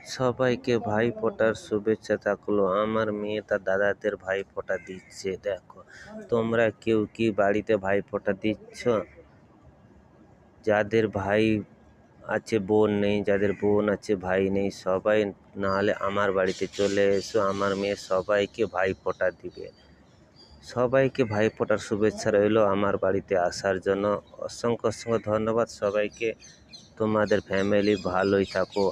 সবাইকে ভাইফোঁটার শুভেচ্ছা থাকলো। আমার মেয়ে তার দাদাদের ভাইফোঁটা দিচ্ছে। দেখো, তোমরা কেউ কি বাড়িতে ভাইফোঁটা দিচ্ছ? যাদের ভাই আছে বোন নেই, যাদের বোন আছে ভাই নেই, সবাই নাহলে আমার বাড়িতে চলে এসো। আমার মেয়ে সবাইকে ভাইফোঁটা দিবে। সবাইকে ভাইফোঁটার শুভেচ্ছা রইলো আমার বাড়িতে আসার জন্য। অসংখ্য অসংখ্য ধন্যবাদ সবাইকে। তোমাদের ফ্যামিলি ভালোই থাকো।